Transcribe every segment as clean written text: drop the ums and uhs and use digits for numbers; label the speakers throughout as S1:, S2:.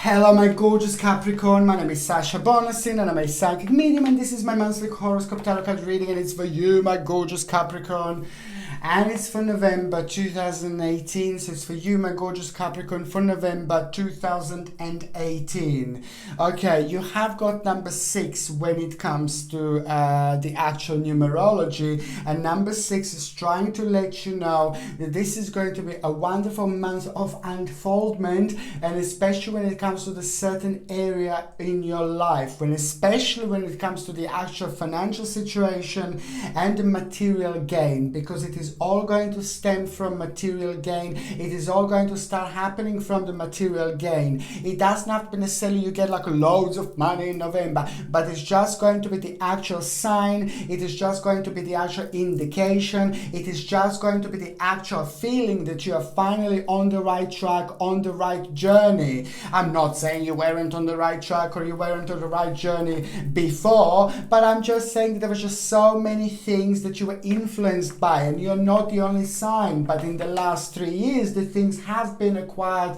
S1: Hello my gorgeous Capricorn, my name is Sasha Bonasin and I'm a psychic medium, and this is my monthly horoscope tarot card reading, and it's for you my gorgeous Capricorn, and it's for November 2018, so it's for you my gorgeous Capricorn for November 2018. Okay, you have got number 6 when it comes to the actual numerology, and number 6 is trying to let you know that this is going to be a wonderful month of unfoldment, and especially when it comes to the certain area in your life, especially when it comes to the actual financial situation and the material gain, because it is all going to stem from material gain. It is all going to start happening from the material gain. It does not necessarily you get like loads of money in November, but it's just going to be the actual sign. It is just going to be the actual indication. It is just going to be the actual feeling that you are finally on the right track, on the right journey. I'm not saying you weren't on the right track or you weren't on the right journey before, but I'm just saying that there was just so many things that you were influenced by, and you're not the only sign. But in the last 3 years, the things have been quite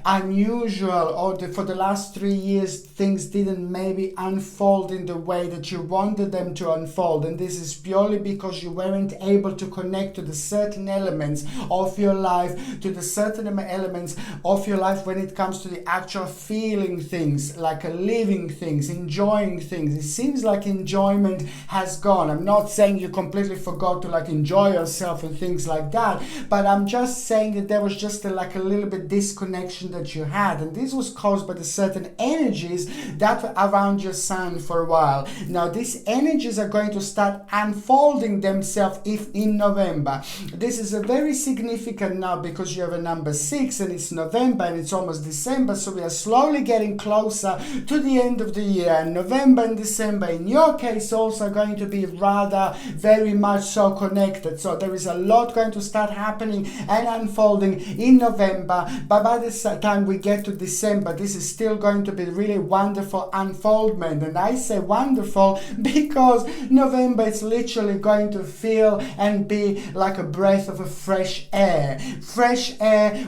S1: unusual, or for the last 3 years, things didn't maybe unfold in the way that you wanted them to unfold, and this is purely because you weren't able to connect to the certain elements of your life, to the certain elements of your life when it comes to the actual feeling things, like living things, enjoying things. It seems like enjoyment has gone. I'm not saying you completely forgot to enjoy yourself and things like that, but I'm just saying that there was just a little bit disconnection that you had, and this was caused by the certain energies that were around your sign for a while. Now these energies are going to start unfolding themselves in November. This is a very significant now because you have a number 6 and it's November and it's almost December, so we are slowly getting closer to the end of the year, and November and December in your case also are going to be rather very much so connected. So there is a lot going to start happening and unfolding in November, but by the time we get to December, this is still going to be really wonderful unfoldment. And I say wonderful because November is literally going to feel and be like a breath of a fresh air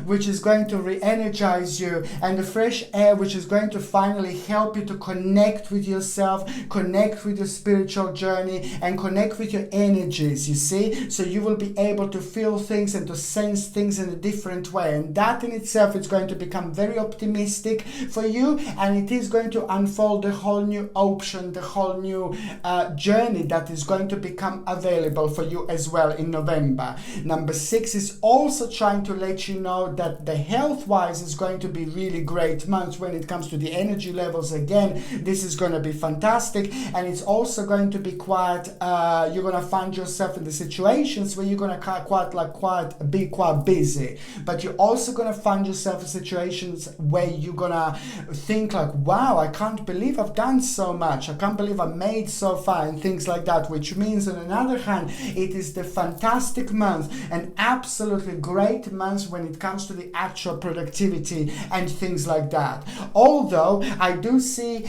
S1: which is going to re-energize you, and the fresh air which is going to finally help you to connect with yourself, connect with your spiritual journey, and connect with your energies, you see. So you will be able to feel things and to sense things in a different way, and that in itself is going to become very optimistic for you, and it is going to unfold a whole new option, the whole new journey that is going to become available for you as well in November. Number 6 is also trying to let you know that the health-wise is going to be really great month when it comes to the energy levels. Again, this is going to be fantastic, and it's also going to be quite you're going to find yourself in the situations where you're going to be quite busy, but you're also going to find yourself in situations where you're going to think wow, I can't believe I've done so much, I can't believe I made so far, and things like that, which means on another hand it is the fantastic month, an absolutely great month when it comes to the actual productivity and things like that. Although I do see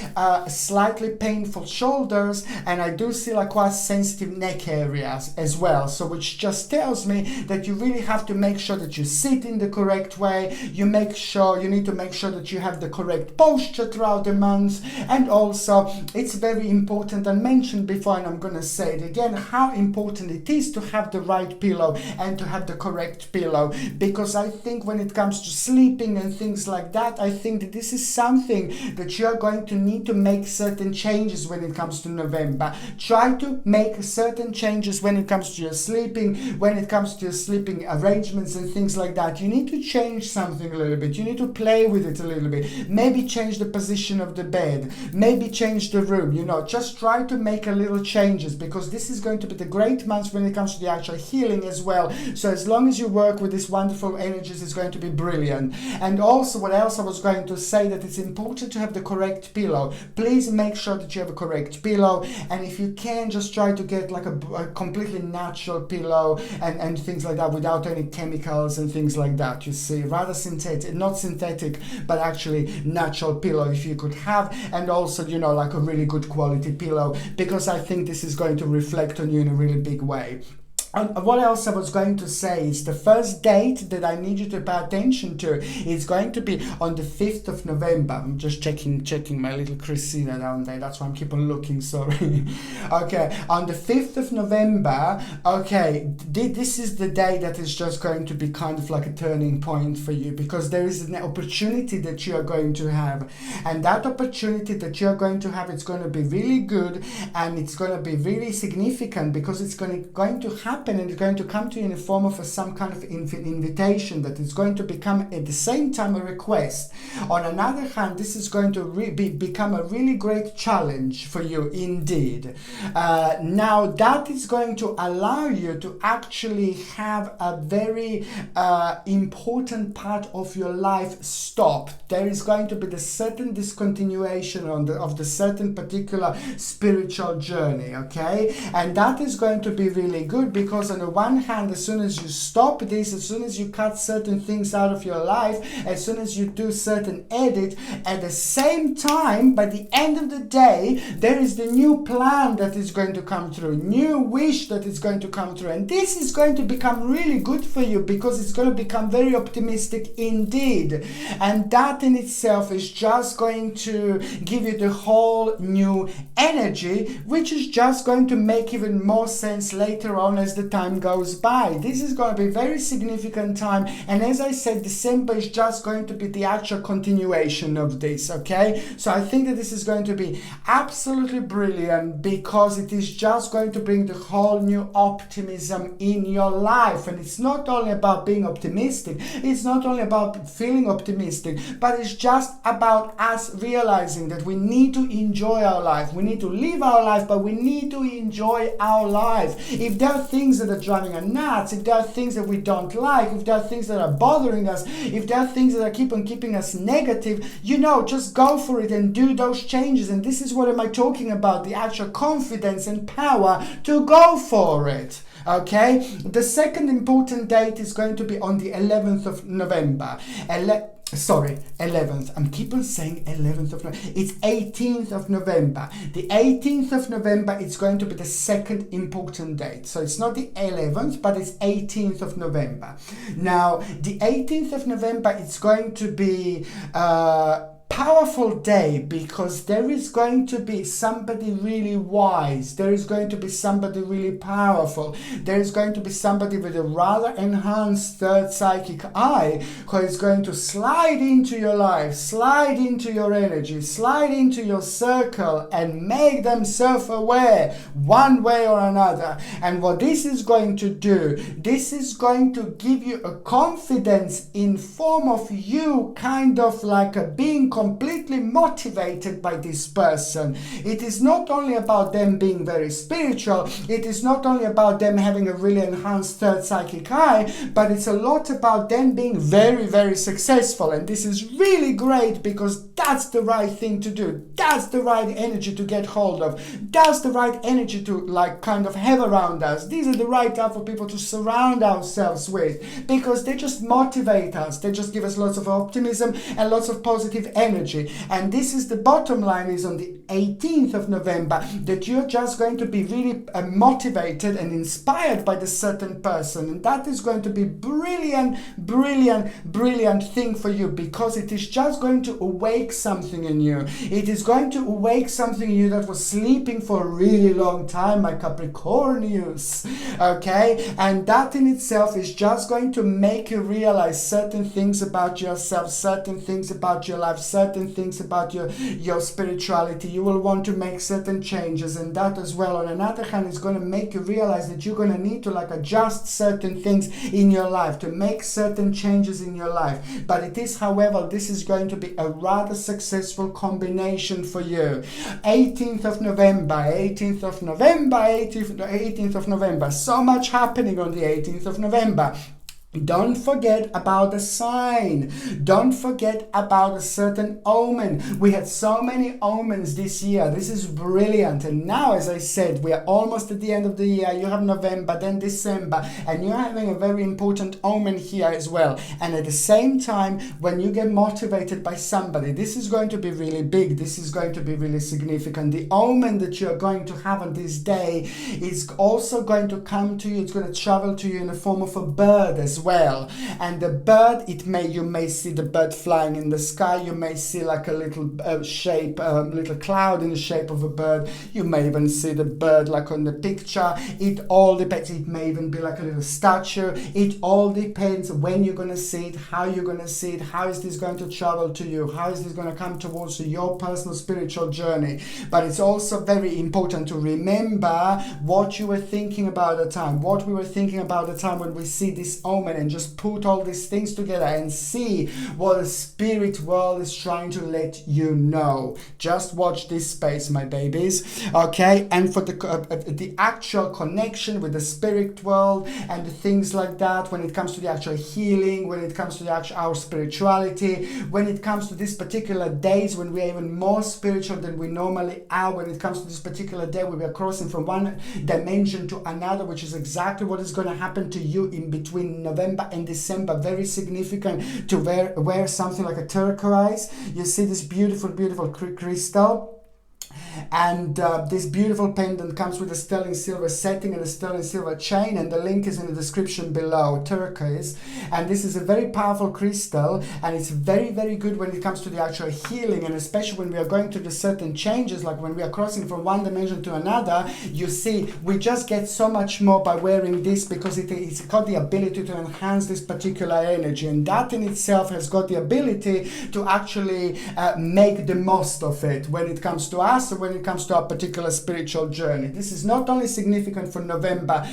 S1: slightly painful shoulders, and I do see quite sensitive neck areas as well, so which just tells me that you really have to make sure that you sit in the correct way. You need to make sure that you have the correct posture throughout the month, and also it's very important, I mentioned before and I'm going to say it again, how important it is to have the right pillow and to have the correct pillow, because I think when it comes to sleeping and things like that, I think that this is something that you're going to need to make certain changes when it comes to November. Try to make certain changes when it comes to your sleeping, when it comes to your sleeping arrangements and things like that. You need to change something a little bit. You need to play with it a little bit. Maybe change the position of the bed. Maybe change the room. Just try to make a little changes, because this is going to be the great month when it comes to the actual healing as well. So as long as you work with these wonderful energies, it's going to be brilliant. And also, what else I was going to say, that it's important to have the correct pillow. Please make sure that you have a correct pillow, and if you can, just try to get a completely natural pillow and things like that, without any chemicals and things like that, you see, rather not synthetic, but actually natural pillow if you could have, and also a really good quality pillow, because I think this is going to reflect on you in a really big way. And what else I was going to say is the first date that I need you to pay attention to is going to be on the 5th of November. I'm just checking my little Christina down there. That's why I'm keep on looking, sorry. Okay, on the 5th of November, okay, this is the day that is just going to be kind of like a turning point for you, because there is an opportunity that you are going to have. And that opportunity that you're going to have, it's going to be really good, and it's going to be really significant, because it's going to happen, and it's going to come to you in the form of some kind of invitation that is going to become at the same time a request. On another hand, this is going to become a really great challenge for you indeed. Now that is going to allow you to actually have a very important part of your life stopped. There is going to be the certain discontinuation of the certain particular spiritual journey, okay? And that is going to be really good, because on the one hand, as soon as you stop this, as soon as you cut certain things out of your life, as soon as you do certain edit, at the same time, by the end of the day, there is the new plan that is going to come through, new wish that is going to come through. And this is going to become really good for you, because it's going to become very optimistic indeed. And that in itself is just going to give you the whole new energy, which is just going to make even more sense later on as the time goes by. This is going to be a very significant time, and as I said, December is just going to be the actual continuation of this, okay? So I think that this is going to be absolutely brilliant, because it is just going to bring the whole new optimism in your life. And it's not only about being optimistic, it's not only about feeling optimistic, but it's just about us realizing that we need to enjoy our life. We need to live our life, but we need to enjoy our life. If there are things that are driving us nuts, if there are things that we don't like, if there are things that are bothering us, if there are things that are keeping us negative, just go for it and do those changes. And this is what am I talking about, the actual confidence and power to go for it. Okay, the second important date is going to be on the 11th of November. 11th. I'm keep on saying 11th of November. It's 18th of November. The 18th of November is going to be the second important date. So it's not the 11th, but it's 18th of November. Now, the 18th of November, it's going to be powerful day, because there is going to be somebody really wise, there is going to be somebody really powerful, there is going to be somebody with a rather enhanced third psychic eye who is going to slide into your life, slide into your energy, slide into your circle, and make them self-aware one way or another. And what this is going to do, this is going to give you a confidence in form of you kind of like being completely motivated by this person. It is not only about them being very spiritual, it is not only about them having a really enhanced third psychic eye, but it's a lot about them being very, very successful. And this is really great, because that's the right thing to do. That's the right energy to get hold of. That's the right energy to kind of have around us. These are the right type of people to surround ourselves with, because they just motivate us. They just give us lots of optimism and lots of positive energy. And this is the bottom line, is on the 18th of November that you're just going to be really motivated and inspired by the certain person. And that is going to be brilliant thing for you, because it is just going to awake something in you. It is going to awake something in you that was sleeping for a really long time, my Capricornius. Okay? And that in itself is just going to make you realize certain things about yourself, certain things about your life, certain things about your spirituality. You will want to make certain changes, and that as well, on another hand, is going to make you realize that you're going to need to adjust certain things in your life, to make certain changes in your life. But it is, however, this is going to be a rather successful combination for you. 18th of November. So much happening on the 18th of November. Don't forget about the sign. Don't forget about a certain omen. We had so many omens this year. This is brilliant. And now, as I said, we are almost at the end of the year. You have November, then December, and you're having a very important omen here as well. And at the same time, when you get motivated by somebody, this is going to be really big. This is going to be really significant. The omen that you're going to have on this day is also going to come to you. It's going to travel to you in the form of a bird as well. And the bird, you may see the bird flying in the sky. You may see like a little little cloud in the shape of a bird. You may even see the bird like on the picture. It all depends. It may even be like a little statue. It all depends when you're going to see it, how you're going to see it, how is this going to travel to you, how is this going to come towards your personal spiritual journey. But it's also very important to remember what you were thinking about the time, what we were thinking about the time when we see this omen, and just put all these things together and see what the spirit world is trying to let you know. Just watch this space, my babies. Okay, and for the actual connection with the spirit world and the things like that, when it comes to the actual healing, when it comes to our spirituality, when it comes to these particular days when we are even more spiritual than we normally are, when it comes to this particular day where we are crossing from one dimension to another, which is exactly what is going to happen to you in between November and December. Very significant to wear something like a turquoise. You see this beautiful crystal. And this beautiful pendant comes with a sterling silver setting and a sterling silver chain, and the link is in the description below. Turquoise, and this is a very powerful crystal, and it's very, very good when it comes to the actual healing, and especially when we are going through the certain changes, like when we are crossing from one dimension to another. You see, we just get so much more by wearing this, because it's got the ability to enhance this particular energy, and that in itself has got the ability to actually make the most of it when it comes to us, when it comes to our particular spiritual journey. This is not only significant for November,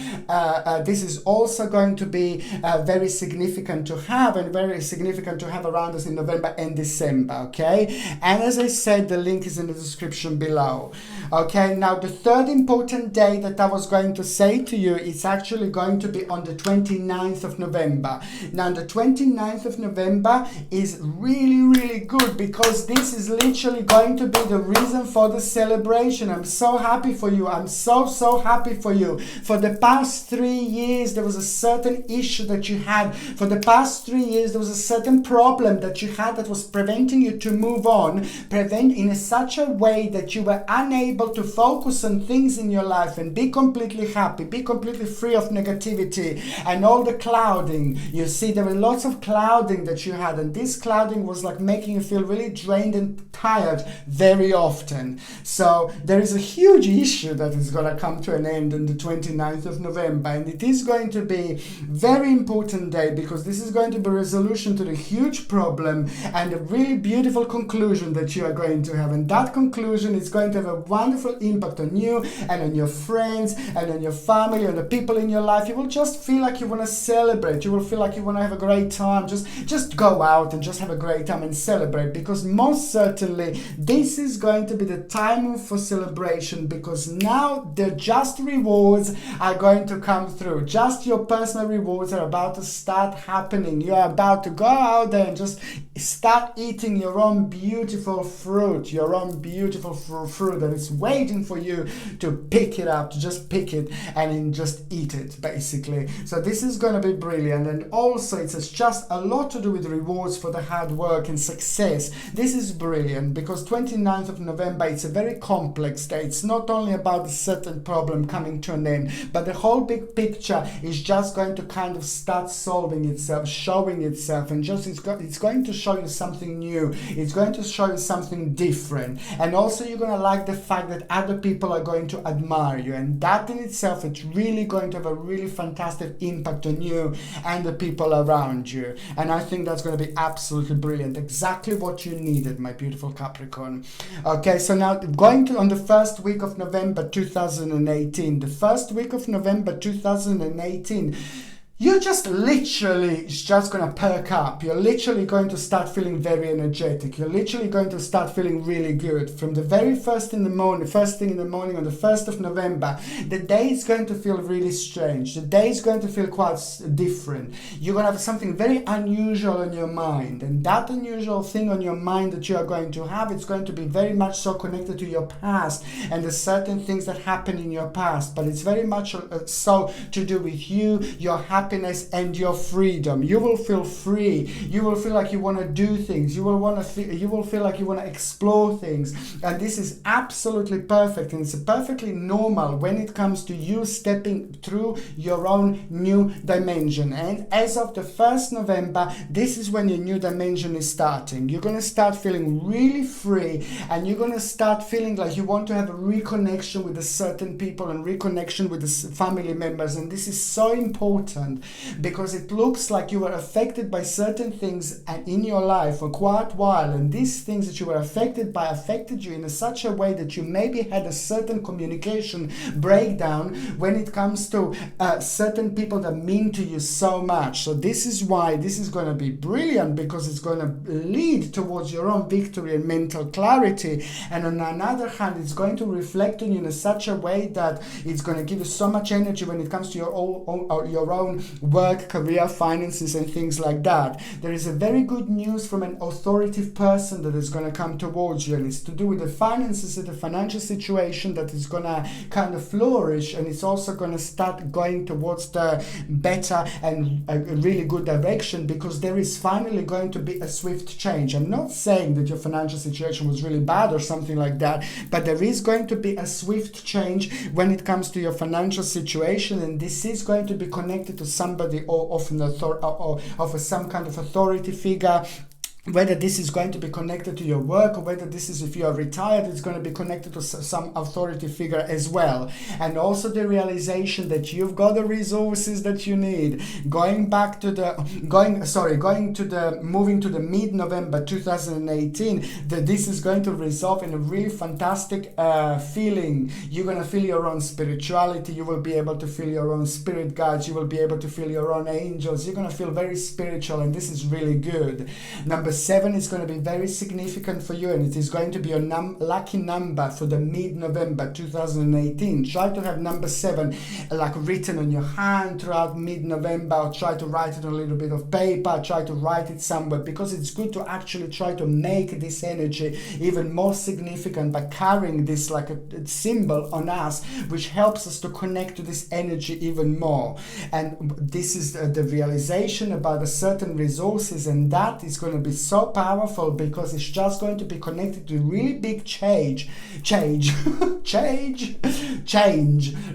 S1: this is also going to be very significant to have, and very significant to have around us in November and December. Okay, and as I said, the link is in the description below. Okay, now the third important day that I was going to say to you, it's actually going to be on the 29th of November. Now the 29th of November is really, really good, because this is literally going to be the reason for the celebration. I'm so happy for you. I'm so happy for you. For the past 3 years, there was a certain issue that you had. For the past 3 years, there was a certain problem that you had that was preventing you to move on, in such a way that you were unable to focus on things in your life and be completely happy, be completely free of negativity and all the clouding. You see, there were lots of clouding that you had, and this clouding was like making you feel really drained and tired very often. So there is a huge issue that is going to come to an end on the 29th of November, and it is going to be very important day, because this is going to be a resolution to the huge problem and a really beautiful conclusion that you are going to have. And that conclusion is going to have a wonderful impact on you and on your friends and on your family, on the people in your life. You will just feel like you want to celebrate. You will feel like you want to have a great time. Just go out and just have a great time and celebrate, because most certainly this is going to be the time for celebration, because now the just rewards are going to come through. Just your personal rewards are about to start happening. You are about to go out there and just start eating your own beautiful fruit, your own beautiful fruit that is waiting for you to pick it up, to just pick it and then just eat it, basically. So this is going to be brilliant. And also it's just a lot to do with rewards for the hard work and success. This is brilliant, because 29th of November, it's a very complex day. It's not only about a certain problem coming to an end, but the whole big picture is just going to kind of start solving itself, showing itself, and just it's going to show you something new. It's going to show you something different. And also you're going to like the fact that other people are going to admire you, and that in itself, it's really going to have a really fantastic impact on you and the people around you. And I think that's going to be absolutely brilliant. Exactly what you needed, my beautiful Capricorn. Okay, so now going to on the first week of November 2018. The first week of November 2018, you're just literally, it's just going to perk up. You're literally going to start feeling very energetic. You're literally going to start feeling really good. From the very first thing in the morning on the 1st of November, the day is going to feel really strange. The day is going to feel quite different. You're going to have something very unusual on your mind. And that unusual thing on your mind that you are going to have, it's going to be very much so connected to your past and the certain things that happen in your past. But it's very much so to do with you, your happiness, and your freedom. You will feel free. You will feel like you want to do things. You will feel like you want to explore things. And this is absolutely perfect, and it's perfectly normal when it comes to you stepping through your own new dimension. And as of the 1st November, this is when your new dimension is starting. You're going to start feeling really free, and you're going to start feeling like you want to have a reconnection with a certain people and reconnection with the family members. And this is so important, because it looks like you were affected by certain things in your life for quite a while, and these things that you were affected by affected you in such a way that you maybe had a certain communication breakdown when it comes to certain people that mean to you so much. So this is why this is going to be brilliant, because it's going to lead towards your own victory and mental clarity. And on another hand, it's going to reflect on you in such a way that it's going to give you so much energy when it comes to your own work, career, finances, and things like that. There is a very good news from an authoritative person that is going to come towards you, and it's to do with the finances and the financial situation that is going to kind of flourish, and it's also going to start going towards the better and a really good direction, because there is finally going to be a swift change. I'm not saying that your financial situation was really bad or something like that, but there is going to be a swift change when it comes to your financial situation, and this is going to be connected to somebody or of some kind of authority figure. Whether this is going to be connected to your work, or whether this is, if you are retired, it's going to be connected to some authority figure as well. And also the realization that you've got the resources that you need. Moving to the mid-November 2018, that this is going to resolve in a really fantastic feeling. You're going to feel your own spirituality. You will be able to feel your own spirit guides. You will be able to feel your own angels. You're going to feel very spiritual, and this is really good. Number 7 is going to be very significant for you, and it is going to be your lucky number for the mid-November 2018. Try to have number 7 like written on your hand throughout mid-November, or try to write it on a little bit of paper, try to write it somewhere, because it's good to actually try to make this energy even more significant by carrying this like a symbol on us, which helps us to connect to this energy even more. And this is the realization about a certain resources, and that is going to be so powerful, because it's just going to be connected to really big change,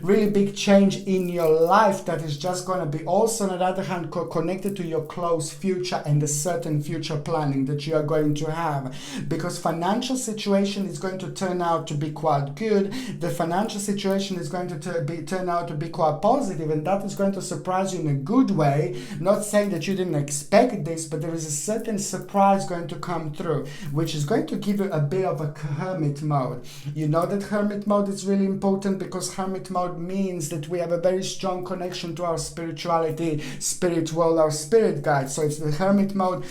S1: really big change in your life, that is just going to be also on the other hand connected to your close future and a certain future planning that you are going to have, because financial situation is going to turn out to be quite good. The financial situation is going to turn out to be quite positive, and that is going to surprise you in a good way. Not saying that you didn't expect this, but there is a certain surprise going to come through, which is going to give you a bit of a hermit mode. You know that hermit mode is really important, because hermit mode means that we have a very strong connection to our spirituality, spirit world, our spirit guide. So it's the hermit mode.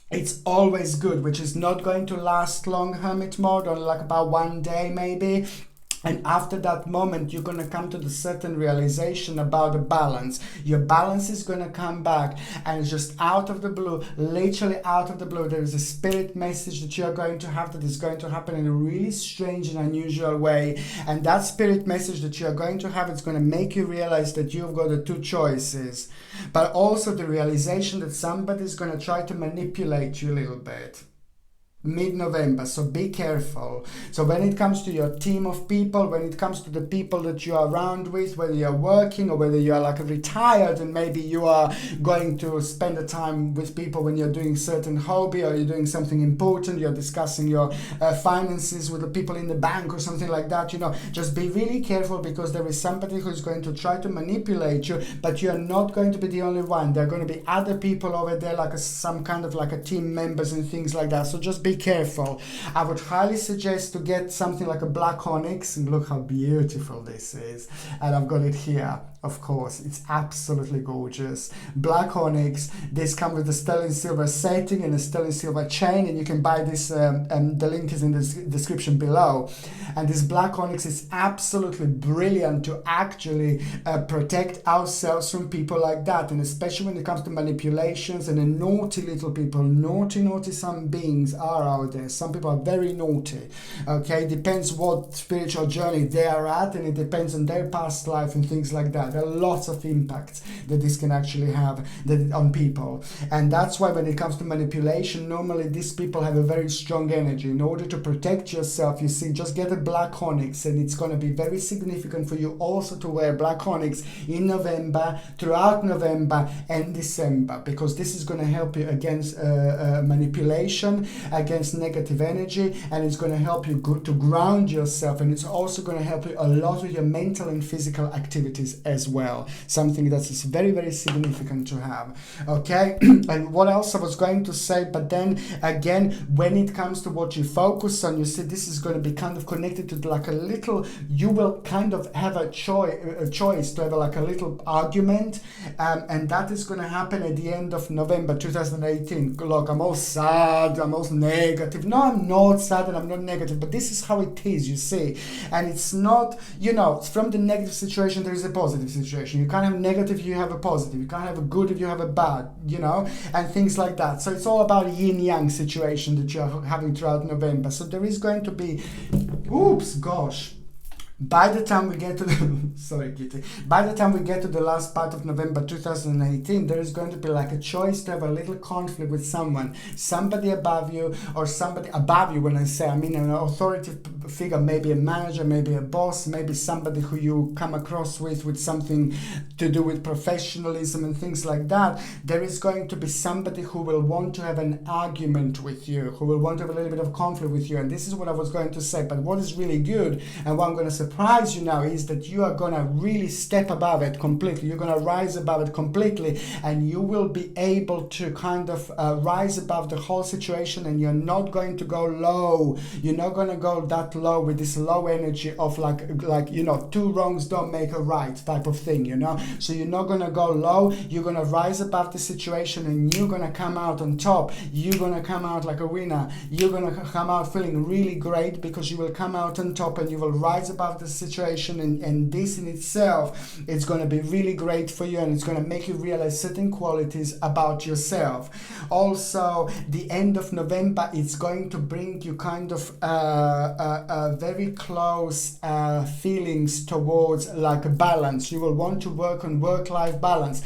S1: It's always good, which is not going to last long, hermit mode, or like about one day maybe. And after that moment, you're going to come to the certain realization about the balance. Your balance is going to come back, and just out of the blue, literally out of the blue, there is a spirit message that you're going to have that is going to happen in a really strange and unusual way. And that spirit message that you're going to have, it's going to make you realize that you've got the two choices, but also the realization that somebody's going to try to manipulate you a little bit. Mid-November, so be careful. So when it comes to your team of people, when it comes to the people that you are around with, whether you're working or whether you are like retired and maybe you are going to spend the time with people when you're doing certain hobby, or you're doing something important, you're discussing your finances with the people in the bank or something like that, just be really careful, because there is somebody who's going to try to manipulate you, but you're not going to be the only one. There are going to be other people over there, like some kind of like a team members and things like that. So just be careful. I would highly suggest to get something like a black onyx, and look how beautiful this is, and I've got it here. Of course, it's absolutely gorgeous. Black onyx, this comes with a sterling silver setting and a sterling silver chain, and you can buy this, the link is in the description below. And this black onyx is absolutely brilliant to actually protect ourselves from people like that, and especially when it comes to manipulations and the naughty little people. Naughty some beings are out there. Some people are very naughty, okay? Depends what spiritual journey they are at, and it depends on their past life and things like that. There are lots of impacts that this can actually have on people, and that's why when it comes to manipulation, normally these people have a very strong energy. In order to protect yourself, you see, just get a black onyx, and it's going to be very significant for you also to wear black onyx in November, throughout November and December, because this is going to help you against manipulation, against negative energy, and it's going to help you to ground yourself, and it's also going to help you a lot with your mental and physical activities as well. Something that is very, very significant to have. Okay, and what else I was going to say, but then again, when it comes to what you focus on, you see, this is going to be kind of connected to like a little, you will kind of have a choice to have like a little argument, and that is going to happen at the end of November 2018. Look, I'm all sad, I'm all negative. No, I'm not sad and I'm not negative, but this is how it is, you see. And it's not, you know, from the negative situation there is a positive situation. You can't have negative, you have a positive. You can't have a good if you have a bad, you know, and things like that. So it's all about a yin-yang situation that you're having throughout November. So there is going to be, oops, gosh. By the time we get to the sorry Kitty, by the time we get to the last part of November 2018, there is going to be like a choice to have a little conflict with somebody above you, or somebody above you. When I say, I mean an authoritative figure, maybe a manager, maybe a boss, maybe somebody who you come across with something to do with professionalism and things like that. There is going to be somebody who will want to have an argument with you, who will want to have a little bit of conflict with you, and this is what I was going to say. But what is really good, and what I'm going to surprise you now, is that you are going to really step above it completely. You're going to rise above it completely, and you will be able to kind of rise above the whole situation, and you're not going to go low. You're not going to go that low with this low energy of like you know, two wrongs don't make a right type of thing, you know. So you're not going to go low. You're going to rise above the situation, and you're going to come out on top. You're going to come out like a winner. You're going to come out feeling really great, because you will come out on top and you will rise above the situation, and this in itself, it's going to be really great for you, and it's going to make you realize certain qualities about yourself. Also, the end of November, it's going to bring you kind of very close feelings towards like a balance. You will want to work on work-life balance.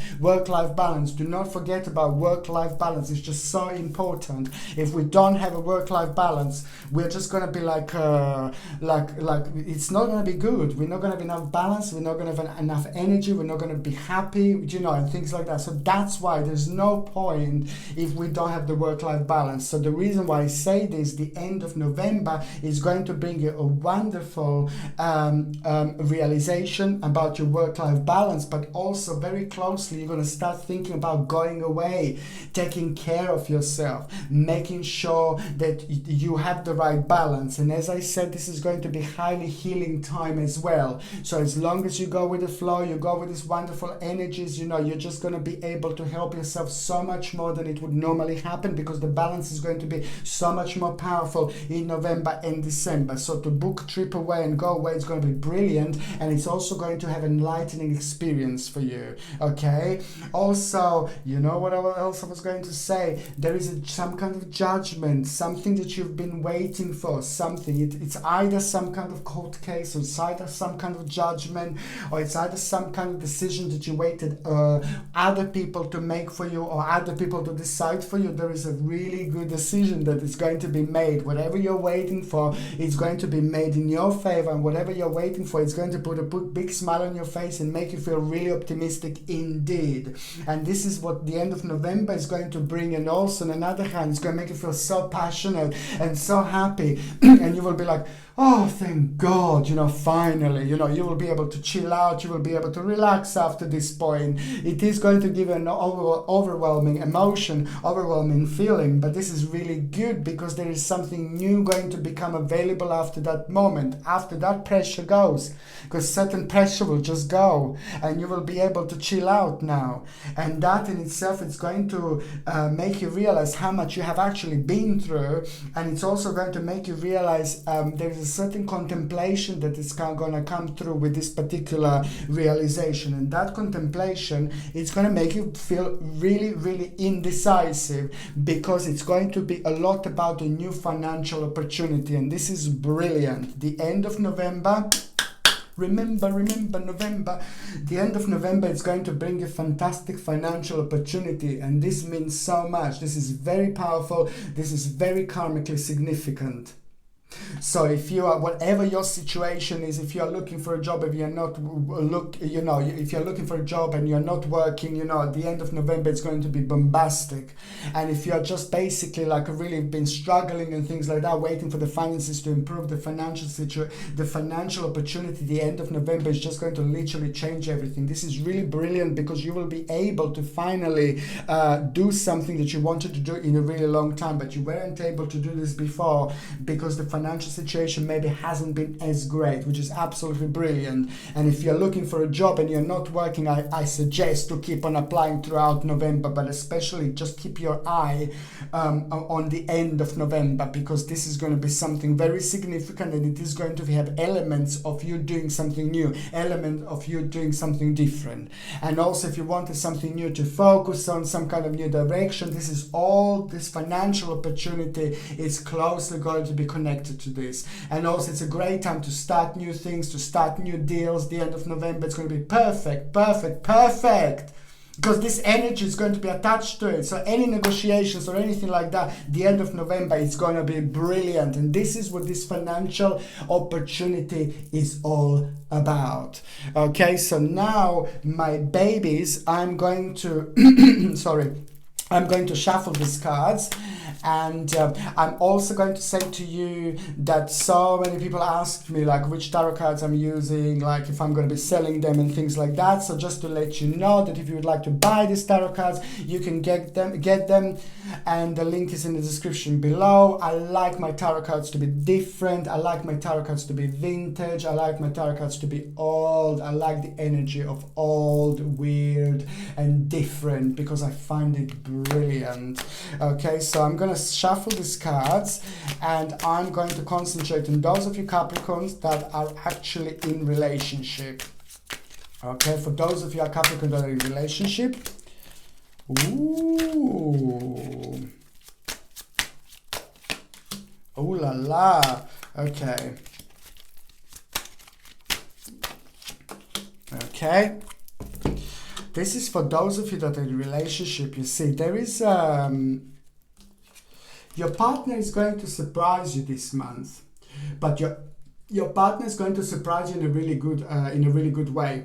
S1: Do not forget about work-life balance. It's just so important. If we don't have a work-life balance, we're just going to be like it's not going to be good. We're not going to have enough balance. We're not going to have enough energy. We're not going to be happy, you know, and things like that. So that's why there's no point if we don't have the work-life balance. So the reason why I say this, the end of November is going to bring you a wonderful realization about your work-life balance, but also very closely you're going to start thinking about going away, taking care of yourself, making sure that you have the right balance. And as I said, this is going to be highly healing time as well. So as long as you go with the flow, you go with these wonderful energies, you know, you're just going to be able to help yourself so much more than it would normally happen, because the balance is going to be so much more powerful in November and December. So to book trip away and go away is going to be brilliant, and it's also going to have an enlightening experience for you. Okay, also, you know what else I was going to say, there is some kind of judgment, something that you've been waiting for, something. It's either some kind of court case, or it's either some kind of judgment, or it's either some kind of decision that you waited other people to make for you, or other people to decide for you. There is a really good decision that is going to be made. Whatever you're waiting for, it's going to be made in your favor, and whatever you're waiting for, it's going to put a big smile on your face and make you feel really optimistic indeed. And this is what the end of November is going to bring. And also on another hand, it's going to make you feel so passionate and so happy and you will be like, oh, thank God, you know, finally, you know, you will be able to chill out, you will be able to relax after this point. It is going to give you an overwhelming emotion, overwhelming feeling, but this is really good, because there is something new going to become available after that moment, after that pressure goes, because certain pressure will just go and you will be able to chill out now. And that in itself is going to make you realize how much you have actually been through, and it's also going to make you realize there is a certain contemplation that is going to come through with this particular realization. And that contemplation, it's going to make you feel really, really indecisive, because it's going to be a lot about a new financial opportunity. And this is brilliant. The end of November, remember November, the end of November is going to bring a fantastic financial opportunity, and this means so much. This is very powerful. This is very karmically significant. So if you are, whatever your situation is, if you are looking for a job, if you're not if you're looking for a job and you're not working, at the end of November it's going to be bombastic. And if you're just basically like really been struggling and things like that, waiting for the finances to improve, the financial situation, the financial opportunity, the end of November is just going to literally change everything. This is really brilliant, because you will be able to finally do something that you wanted to do in a really long time, but you weren't able to do this before because the financial situation maybe hasn't been as great, which is absolutely brilliant. And if you're looking for a job and you're not working, I suggest to keep on applying throughout November, but especially just keep your eye on the end of November, because this is going to be something very significant, and it is going to have elements of you doing something new, element of you doing something different. And also if you wanted something new to focus on, some kind of new direction, this financial opportunity is closely going to be connected to this. And also it's a great time to start new things, to start new deals. The end of November, it's going to be perfect, because this energy is going to be attached to it. So any negotiations or anything like that, the end of November is going to be brilliant. And this is what this financial opportunity is all about. Okay, so now my babies, I'm going to I'm going to shuffle these cards, and I'm also going to say to you that so many people asked me like which tarot cards I'm using, like if I'm going to be selling them and things like that. So just to let you know that if you would like to buy these tarot cards, you can get them, and the link is in the description below. I like my tarot cards to be different. I like my tarot cards to be vintage. I like my tarot cards to be old. I like the energy of old, weird, and different, because I find it brilliant. Okay, so I'm going to shuffle these cards, and I'm going to concentrate on those of you Capricorns that are actually in relationship. Okay, for those of you Capricorns that are in relationship. Ooh. Ooh la la. Okay. Okay. This is for those of you that are in a relationship. You see, there is your partner is going to surprise you this month, but your partner is going to surprise you in a really good way.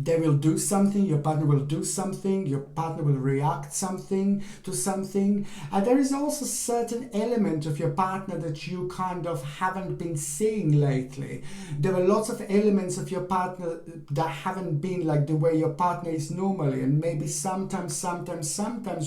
S1: They will do something, your partner will do something, your partner will react to something. And there is also a certain element of your partner that you kind of haven't been seeing lately. There are lots of elements of your partner that haven't been like the way your partner is normally. And maybe sometimes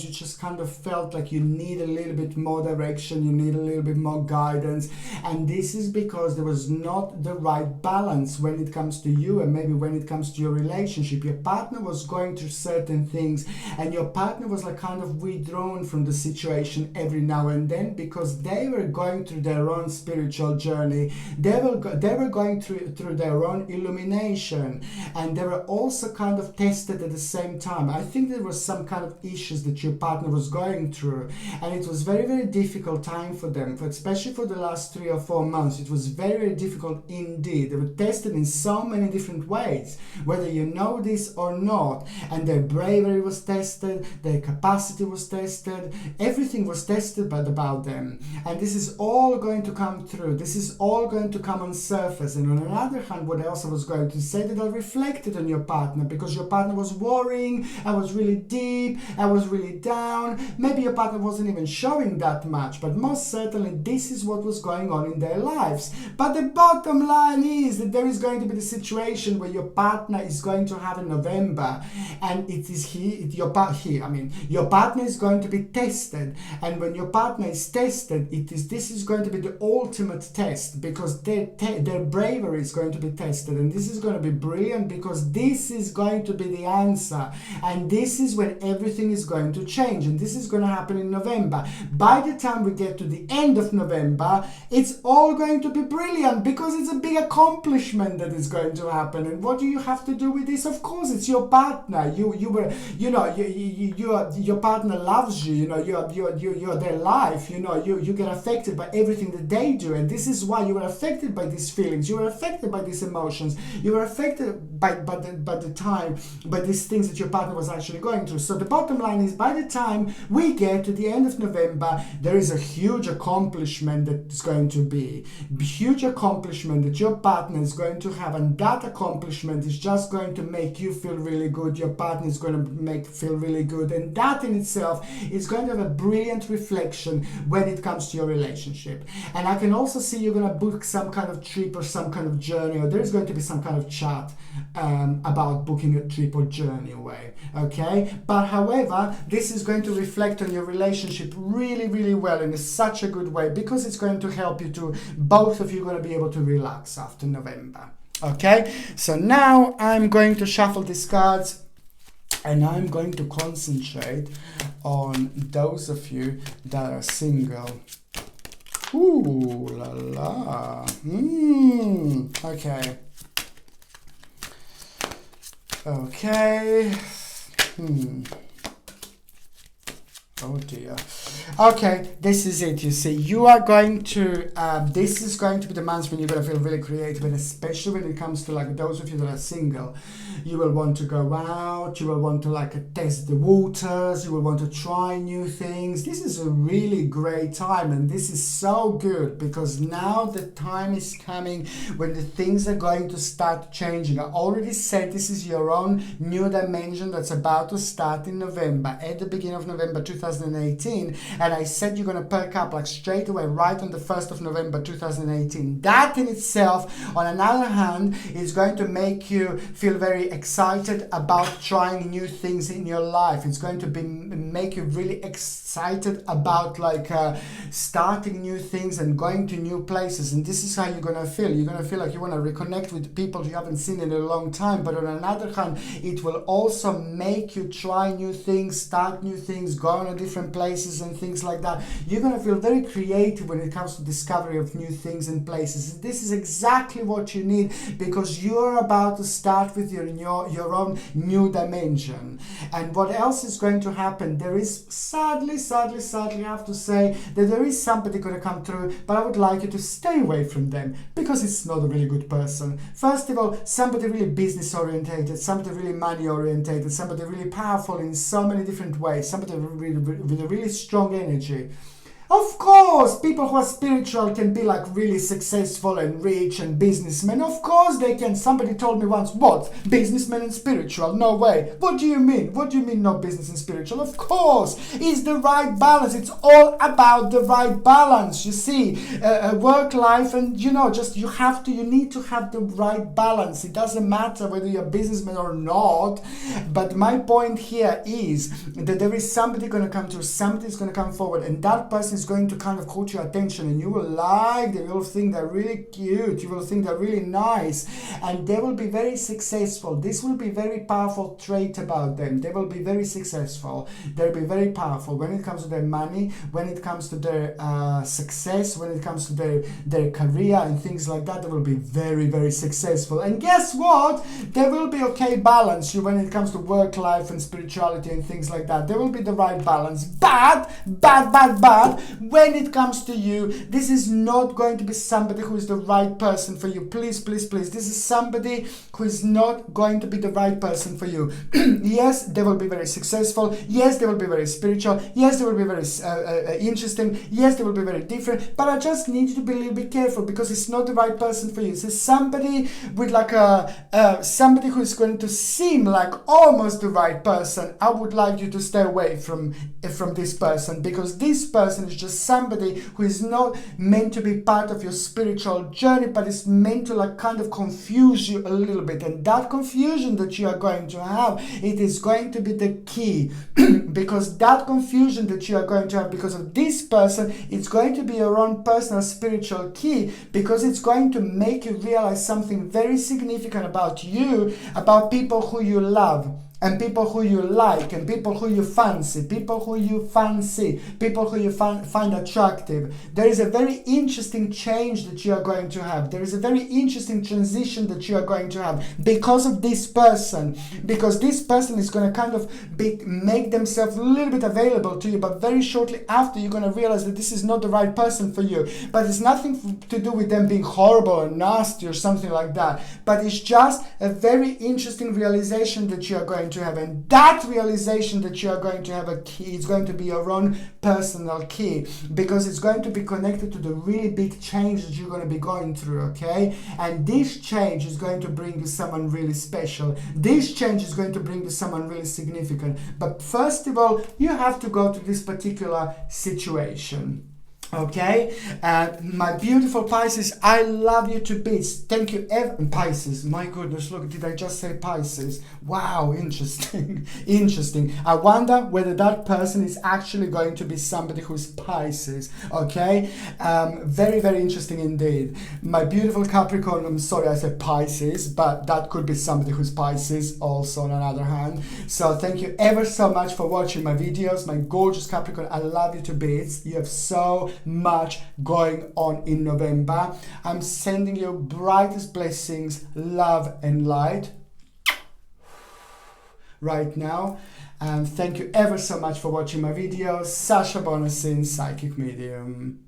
S1: you just kind of felt like you need a little bit more direction, you need a little bit more guidance. And this is because there was not the right balance when it comes to you, and maybe when it comes to your relationship. Your partner was going through certain things, and your partner was like kind of withdrawn from the situation every now and then, because they were going through their own spiritual journey. They were going through their own illumination, and they were also kind of tested at the same time. I think there was some kind of issues that your partner was going through, and it was very, very difficult time for them, especially for the last 3 or 4 months. It was very, very difficult indeed. They were tested in so many different ways, whether you know this or not, and their bravery was tested, their capacity was tested, everything was tested about them. And this is all going to come through, this is all going to come on surface. And on the other hand, what else I was going to say, that I reflected on your partner, because your partner was worrying, I was really deep, I was really down. Maybe your partner wasn't even showing that much, but most certainly this is what was going on in their lives. But the bottom line is that there is going to be the situation where your partner is going going to have in November, and it is your partner is going to be tested, and when your partner is tested, this is going to be the ultimate test, because their bravery is going to be tested, and this is going to be brilliant, because this is going to be the answer, and this is when everything is going to change, and this is going to happen in November. By the time we get to the end of November, it's all going to be brilliant, because it's a big accomplishment that is going to happen. And what do you have to do with this? Of course, it's your partner. Your partner loves you. You're their life. You get affected by everything that they do, and this is why you are affected by these feelings. You are affected by these emotions. You are affected by these things that your partner was actually going through. So the bottom line is, by the time we get to the end of November, there is a huge accomplishment that is going to be huge accomplishment that your partner is going to have, and that accomplishment is just going to make you feel really good. Your partner is going to feel really good, and that in itself is going to have a brilliant reflection when it comes to your relationship. And I can also see you're going to book some kind of trip or some kind of journey, or there's going to be some kind of chat about booking a trip or journey away. Okay, but however, this is going to reflect on your relationship really, really well, in such a good way, because it's going to help you to, both of you are going to be able to relax after November. Okay, so now I'm going to shuffle these cards, and I'm going to concentrate on those of you that are single. Ooh la la. Okay. Okay. Oh dear. Okay, this is it. You see, you are going to, this is going to be the month when you're going to feel really creative, and especially when it comes to like those of you that are single, you will want to go out, you will want to like test the waters, you will want to try new things. This is a really great time, and this is so good, because now the time is coming when the things are going to start changing. I already said this is your own new dimension that's about to start in November, at the beginning of November 2018, and I said you're going to perk up like straight away right on the 1st of November 2018. That in itself, on another hand, is going to make you feel very excited about trying new things in your life. It's going to make you really excited about like starting new things and going to new places, and this is how you're going to feel. You're going to feel like you want to reconnect with people you haven't seen in a long time, but on another hand, it will also make you try new things, start new things, go to different places and things like that. You're going to feel very creative when it comes to discovery of new things and places. This is exactly what you need, because you're about to start with your own new dimension. And what else is going to happen? There is sadly I have to say that there is somebody going to come through, but I would like you to stay away from them, because it's not a really good person. First of all, somebody really business orientated, somebody really money orientated, somebody really powerful in so many different ways, somebody with a really strong energy. Of course, people who are spiritual can be like really successful and rich and businessmen. Of course they can. Somebody told me once, what? Businessmen and spiritual? No way. What do you mean? What do you mean no business and spiritual? Of course, it's the right balance. It's all about the right balance. You see, work life, and you need to have the right balance. It doesn't matter whether you're a businessman or not. But my point here is that there is somebody going to come through, somebody's going to come forward, and that person is going to kind of caught your attention, and you will like them, you will think they're really cute, you will think they're really nice, and they will be very successful. This will be a very powerful trait about them. They will be very successful. They'll be very powerful when it comes to their money, when it comes to their success, when it comes to their career and things like that. They will be very, very successful. And guess what? There will be okay balance when it comes to work life and spirituality and things like that. There will be the right balance. Bad, when it comes to you, this is not going to be somebody who is the right person for you. Please. This is somebody who is not going to be the right person for you. Yes, they will be very successful. Yes, they will be very spiritual. Yes, they will be very interesting. Yes, they will be very different. But I just need you to be a little bit careful, because it's not the right person for you. It's somebody with like somebody who is going to seem like almost the right person. I would like you to stay away from this person, because this person is just somebody who is not meant to be part of your spiritual journey, but is meant to like kind of confuse you a little bit. And that confusion that you are going to have, it is going to be the key because that confusion that you are going to have because of this person, it's going to be your own personal spiritual key, because it's going to make you realize something very significant about you, about people who you love, and people who you like, and people who you fancy, people who you find attractive. There is a very interesting change that you are going to have. There is a very interesting transition that you are going to have because of this person. Because this person is going to kind of make themselves a little bit available to you, but very shortly after you're going to realize that this is not the right person for you. But it's nothing to do with them being horrible or nasty or something like that. But it's just a very interesting realization that you are going to have, and that realization that you are going to have a key is going to be your own personal key, because it's going to be connected to the really big change that you're going to be going through, okay? And this change is going to bring you someone really special. This change is going to bring you someone really significant. But first of all, you have to go to this particular situation. Okay, my beautiful Pisces, I love you to bits. Thank you, Pisces. My goodness, look, did I just say Pisces? Wow, interesting, interesting. I wonder whether that person is actually going to be somebody who's Pisces. Okay, very, very interesting indeed. My beautiful Capricorn, I'm sorry I said Pisces, but that could be somebody who's Pisces also on another hand. So thank you ever so much for watching my videos, my gorgeous Capricorn. I love you to bits. You have so much going on in November. I'm sending you brightest blessings, love and light right now. And thank you ever so much for watching my videos. Sasha Bonasin, Psychic Medium.